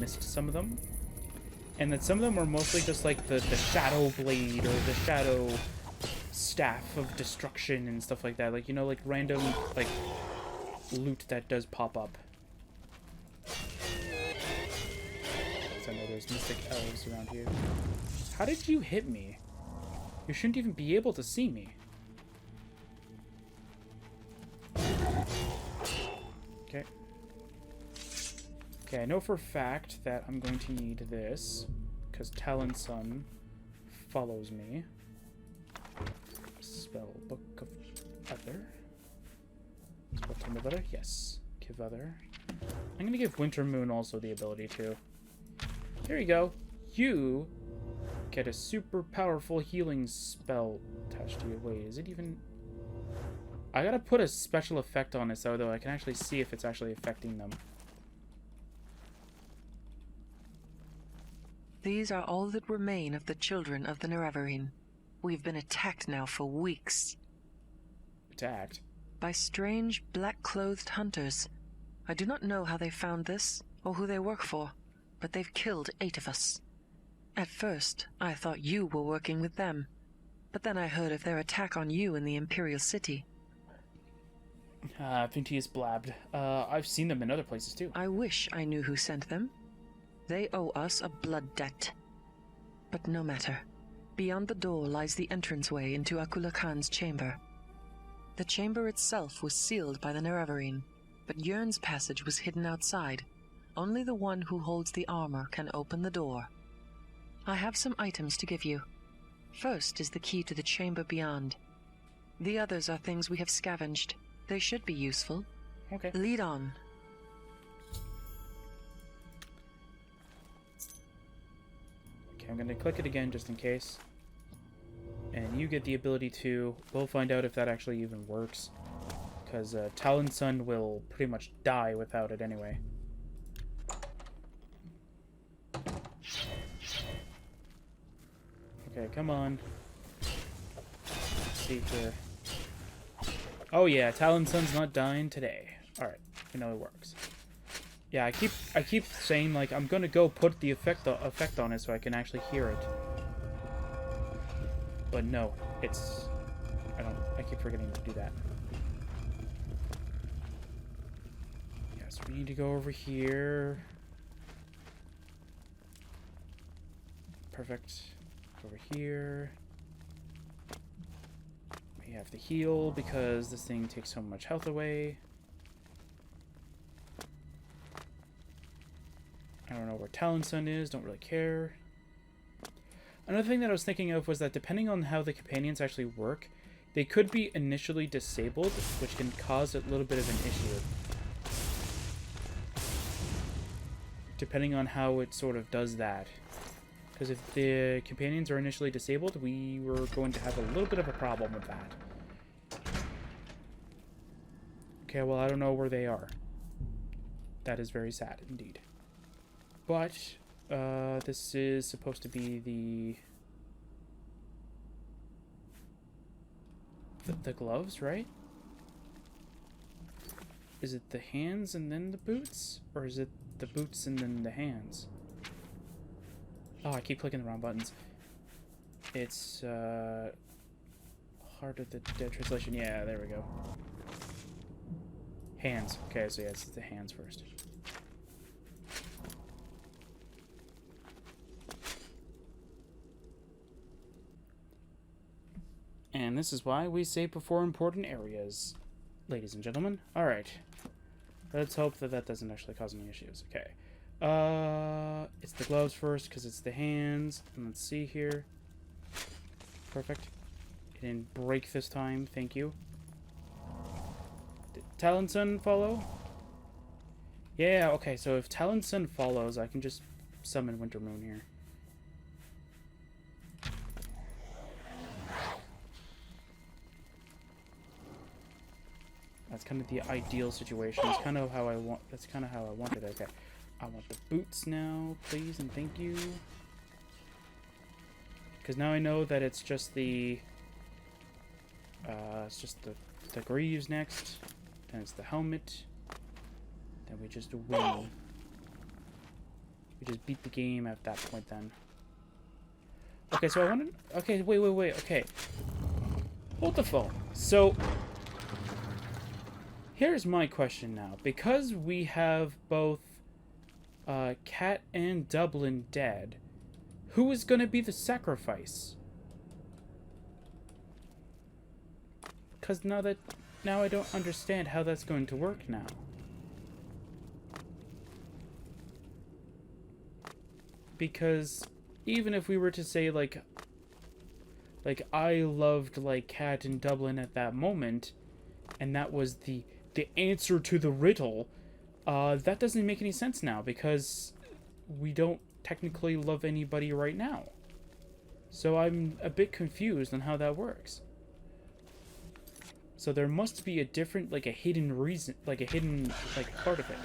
missed some of them. And that some of them are mostly just like the shadow blade or the shadow staff of destruction and stuff like that. Like, you know, like random, like, loot that does pop up. I know there's mystic elves around here. How did you hit me? You shouldn't even be able to see me. Okay. Okay, I know for a fact that I'm going to need this, because Talon's son follows me. Spell Book of Other. Spell Tome of Other? Yes. Give Other. I'm going to give Wintermoon also the ability to. Here you go. You get a super powerful healing spell attached to you. Wait, is it even... I gotta put a special effect on it so though I can actually see if it's actually affecting them. These are all that remain of the children of the Nerevarine. We've been attacked now for weeks. Attacked? By strange, black-clothed hunters. I do not know how they found this, or who they work for, but they've killed 8 of us. At first, I thought you were working with them, but then I heard of their attack on you in the Imperial City. Vintius blabbed. I've seen them in other places too. I wish I knew who sent them. They owe us a blood debt. But no matter. Beyond the door lies the entranceway into Akula Khan's chamber. The chamber itself was sealed by the Nerevarine, but Yern's passage was hidden outside. Only the one who holds the armor can open the door. I have some items to give you. First is the key to the chamber beyond. The others are things we have scavenged. They should be useful. Okay. Lead on. Okay, I'm gonna click it again just in case. And you get the ability to... We'll find out if that actually even works. Because Talon's son will pretty much die without it anyway. Okay, come on. Let's see here. Oh yeah, Talon's son's not dying today. Alright, we know it works. Yeah, I keep saying like I'm gonna go put the effect on it so I can actually hear it. But no, it's I keep forgetting to do that. Yeah, so we need to go over here. Perfect. Over here. We have to heal because this thing takes so much health away. I don't know where Talon's son is, don't really care. Another thing that I was thinking of was that depending on how the companions actually work, they could be initially disabled, which can cause a little bit of an issue. Depending on how it sort of does that. Because if the companions are initially disabled, we were going to have a little bit of a problem with that. Okay, well, I don't know where they are. That is very sad, indeed. But, this is supposed to be the gloves, right? Is it the hands and then the boots? Or is it the boots and then the hands? Oh, I keep clicking the wrong buttons. It's, Heart of the Dead translation. Yeah, there we go. Hands. Okay, so yeah, it's the hands first. And this is why we save before important areas, ladies and gentlemen. Alright. Let's hope that that doesn't actually cause any issues. Okay. It's the gloves first, because it's the hands. And let's see here. Perfect. It didn't break this time. Thank you. Did Talon's son follow? Yeah, okay. So if Talon's son follows, I can just summon Wintermoon here. That's kind of the ideal situation. It's kind of how I want. That's kind of how I wanted it. Okay, I want the boots now, please, and thank you. Because now I know that it's just the. It's just the greaves next. Then it's the helmet. Then we just win. We just beat the game at that point then. Okay, so I wanted... Okay, wait, okay. Hold the phone. So, here's my question now. Because we have both Cat and Dublin dead, who is going to be the sacrifice? Because now I don't understand how that's going to work now. Because even if we were to say, like I loved, like, Cat and Dublin at that moment, and that was the answer to the riddle, that doesn't make any sense now, because we don't technically love anybody right now. So I'm a bit confused on how that works. So there must be a different, like, a hidden reason, like, a hidden, like, part of it.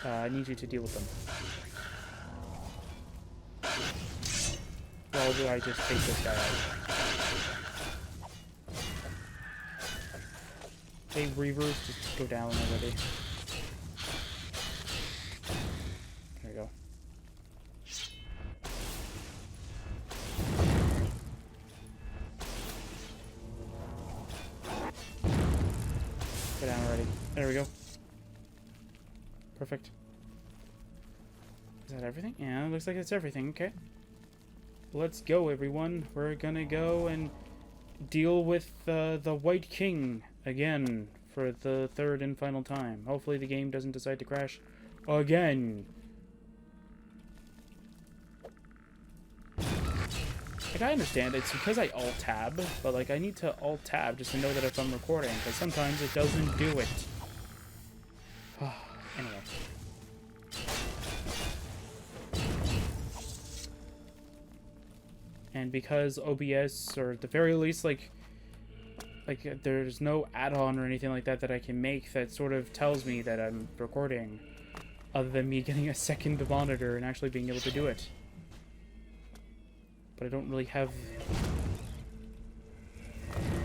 I need you to deal with them. Well, do I just take this guy out? Hey, Reavers, just go down already. There we go. Go down already. There we go. Perfect. Is that everything? Yeah, it looks like that's everything. Okay. Let's go, everyone. We're gonna go and deal with the White King again for the third and final time. Hopefully the game doesn't decide to crash again. Like, I understand it's because I alt-tab, but, like, I need to alt-tab just to know that if I'm recording, because sometimes it doesn't do it. Anyway. And because OBS, or at the very least, like there's no add-on or anything like that that I can make that sort of tells me that I'm recording, other than me getting a second monitor and actually being able to do it. But I don't really have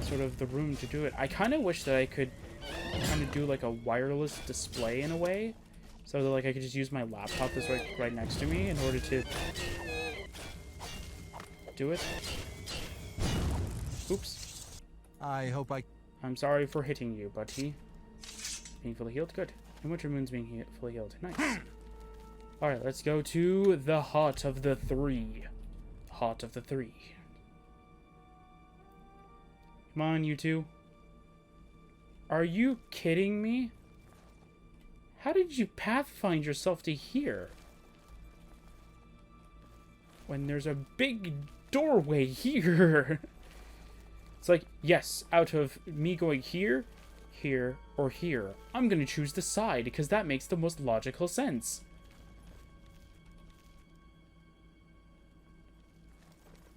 sort of the room to do it. I kind of wish that I could kind of do like a wireless display in a way, so that, like, I could just use my laptop that's right next to me in order to do it. Oops. I hope I'm sorry for hitting you, buddy. Being fully healed? Good. And Wintermoon's being fully healed. Nice. Alright, let's go to the Heart of the Three. Heart of the Three. Come on, you two. Are you kidding me? How did you pathfind yourself to here? When there's a big doorway here. It's like, yes, out of me going here, here, or here, I'm going to choose the side, because that makes the most logical sense.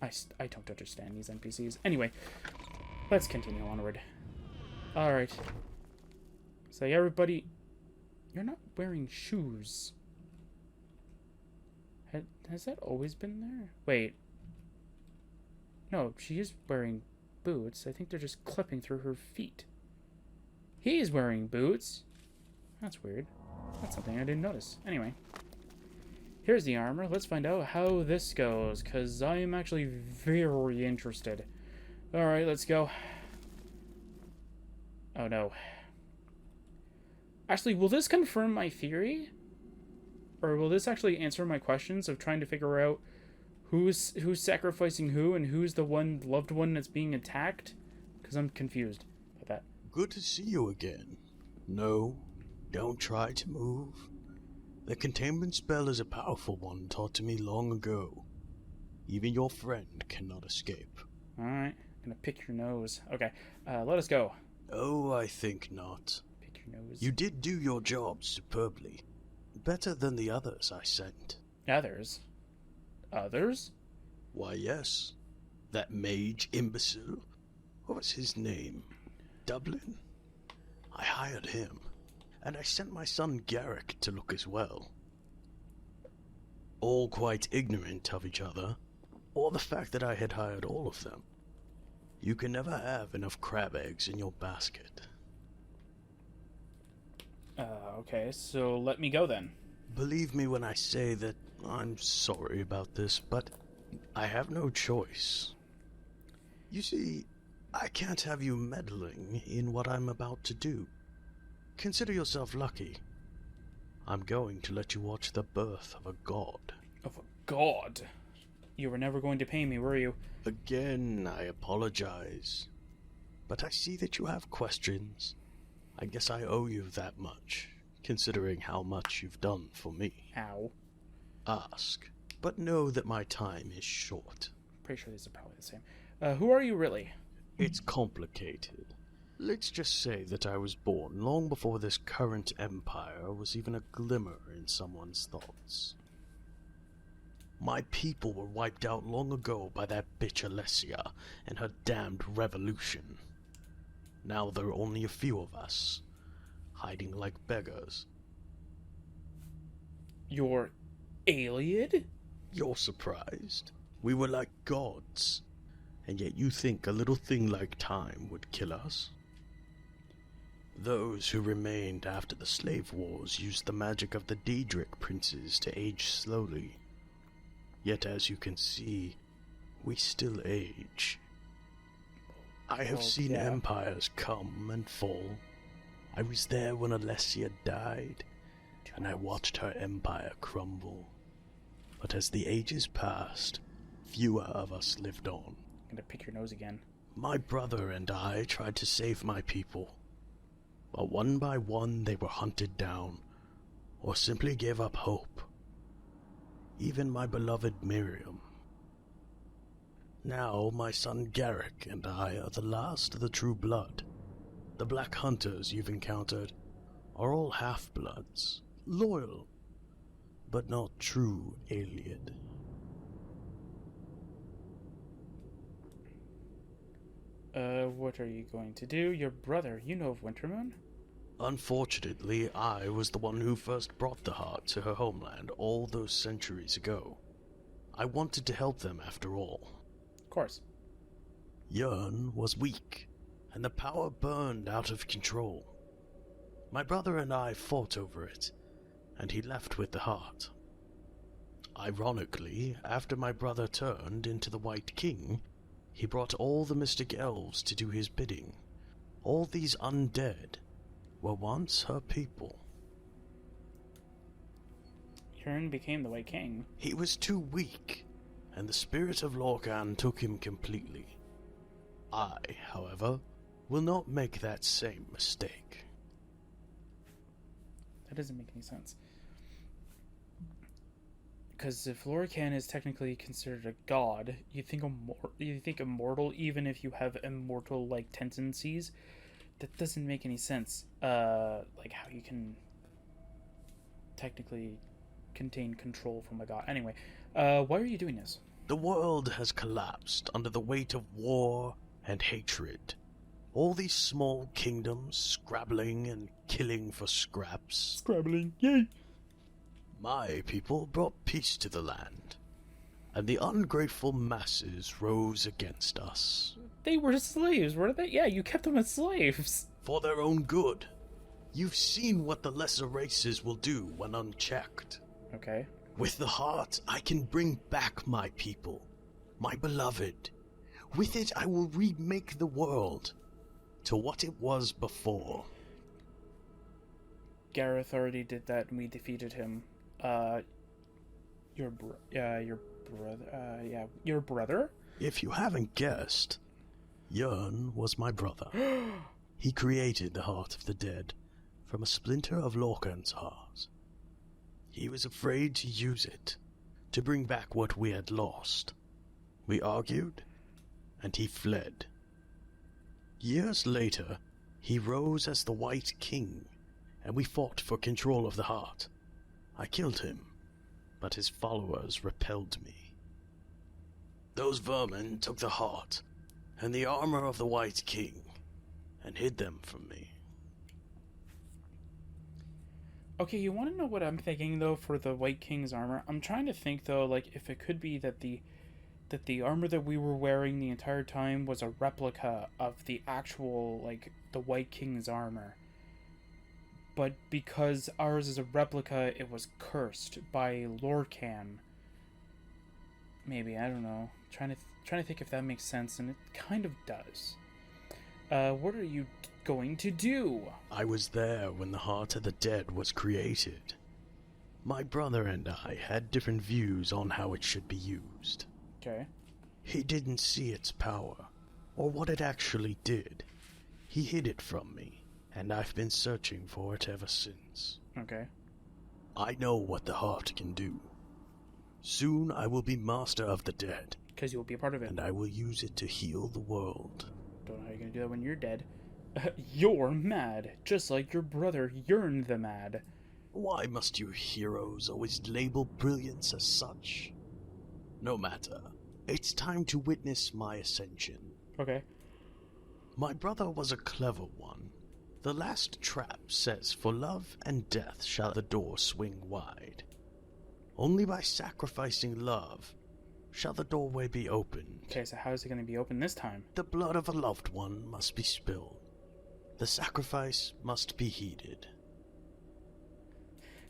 I don't understand these NPCs. Anyway, let's continue onward. Alright. So everybody, you're not wearing shoes. Has that always been there? Wait. No, she is wearing boots. I think they're just clipping through her feet. He's wearing boots. That's weird. That's something I didn't notice. Anyway. Here's the armor. Let's find out how this goes, because I am actually very interested. Alright, let's go. Oh no. Actually, will this confirm my theory? Or will this actually answer my questions of trying to figure out who's sacrificing who and who's the one loved one that's being attacked? Because I'm confused about that. Good to see you again. No, don't try to move. The containment spell is a powerful one taught to me long ago. Even your friend cannot escape. Alright, I'm gonna pick your nose. Okay, let us go. Oh, I think not. Pick your nose. You did do your job superbly. Better than the others I sent. Others? Others? Why, yes. That mage imbecile. What was his name? Dublin? I hired him. And I sent my son Garrick to look as well. All quite ignorant of each other, or the fact that I had hired all of them. You can never have enough crab eggs in your basket. Okay, so let me go then. Believe me when I say that I'm sorry about this, but I have no choice. You see, I can't have you meddling in what I'm about to do. Consider yourself lucky. I'm going to let you watch the birth of a god. Of a god? You were never going to pay me, were you? Again, I apologize. But I see that you have questions. I guess I owe you that much, considering how much you've done for me. Ow. Ask, but know that my time is short. Pretty sure these are probably the same. Who are you really? It's complicated. Let's just say that I was born long before this current empire was even a glimmer in someone's thoughts. My people were wiped out long ago by that bitch Alessia and her damned revolution. Now there are only a few of us, hiding like beggars. You're alien? You're surprised? We were like gods, and yet you think a little thing like time would kill us? Those who remained after the slave wars used the magic of the Daedric princes to age slowly. Yet as you can see, we still age. I have seen empires come and fall. I was there when Alessia died, and I watched her empire crumble. But as the ages passed, fewer of us lived on. I'm gonna pick your nose again. My brother and I tried to save my people, but one by one they were hunted down, or simply gave up hope. Even my beloved Miriam. Now my son Garrick and I are the last of the true blood. The black hunters you've encountered are all half-bloods, loyal, but not true alien. What are you going to do? Your brother, you know of Wintermoon? Unfortunately, I was the one who first brought the heart to her homeland all those centuries ago. I wanted to help them after all. Of course. Yearn was weak, and the power burned out of control. My brother and I fought over it, and he left with the heart. Ironically, after my brother turned into the White King, he brought all the mystic elves to do his bidding. All these undead were once her people. Yearn became the White King. He was too weak, and the spirit of Lorcan took him completely. I, however, will not make that same mistake. That doesn't make any sense. Because if Lorcan is technically considered a god, you think immortal even if you have immortal-like tendencies? That doesn't make any sense. Like how you can technically contain control from a god. Anyway, why are you doing this? The world has collapsed under the weight of war and hatred. All these small kingdoms scrabbling and killing for scraps. Scrabbling, yay! My people brought peace to the land, and the ungrateful masses rose against us. They were slaves, weren't they? Yeah, you kept them as slaves. For their own good. You've seen what the lesser races will do when unchecked. Okay. With the heart, I can bring back my people, my beloved. With it, I will remake the world to what it was before. Gareth already did that, and we defeated him. Your brother? If you haven't guessed, Yearn was my brother. He created the heart of the dead from a splinter of Lorcan's heart. He was afraid to use it, to bring back what we had lost. We argued, and he fled. Years later, he rose as the White King, and we fought for control of the heart. I killed him, but his followers repelled me. Those vermin took the heart and the armor of the White King and hid them from me. Okay, you want to know what I'm thinking, though, for the White King's armor? I'm trying to think, though, like, if it could be that the armor that we were wearing the entire time was a replica of the actual, like, the White King's armor. but because ours is a replica, it was cursed by Lorcan. Maybe, I don't know. Trying to think if that makes sense, and it kind of does. What are you going to do? I was there when the Heart of the Dead was created. My brother and I had different views on how it should be used. Okay. He didn't see its power, or what it actually did. He hid it from me, and I've been searching for it ever since. Okay. I know what the heart can do. Soon I will be master of the dead. Because you will be a part of it. And I will use it to heal the world. Don't know how you're going to do that when you're dead. You're mad, just like your brother yearned the mad. Why must you heroes always label brilliance as such? No matter. It's time to witness my ascension. Okay. My brother was a clever one. The last trap says, for love and death shall the door swing wide. Only by sacrificing love shall the doorway be opened. Okay, so how is it going to be open this time? The blood of a loved one must be spilled. The sacrifice must be heeded.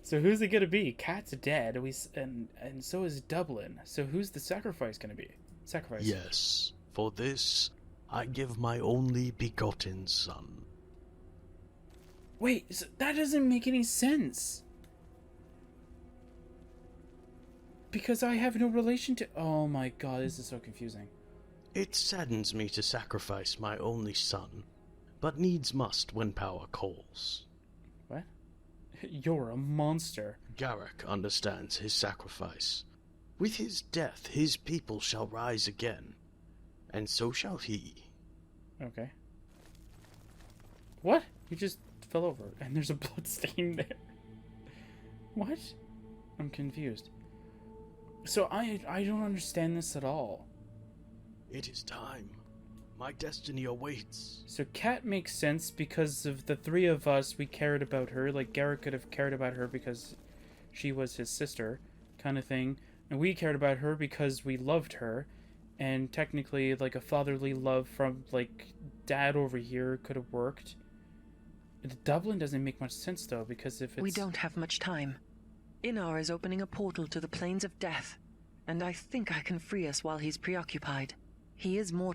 So who's it going to be? Cat's dead, and so is Dublin. So who's the sacrifice going to be? Sacrifice. Yes, for this I give my only begotten son. Wait, so that doesn't make any sense. Because I have no relation to... Oh my god, this is so confusing. It saddens me to sacrifice my only son, but needs must when power calls. What? You're a monster. Garrick understands his sacrifice. With his death, his people shall rise again, and so shall he. Okay. What? You just fell over, and there's a blood stain there. What? I'm confused. So I don't understand this at all. It is time. My destiny awaits. So Kat makes sense because of the three of us, we cared about her. Like, Garrett could have cared about her because she was his sister, kind of thing. And we cared about her because we loved her. And technically, like, a fatherly love from, like, Dad over here could have worked. Dublin doesn't make much sense, though, because if it's... We don't have much time. Inar is opening a portal to the plains of death, and I think I can free us while he's preoccupied. He is more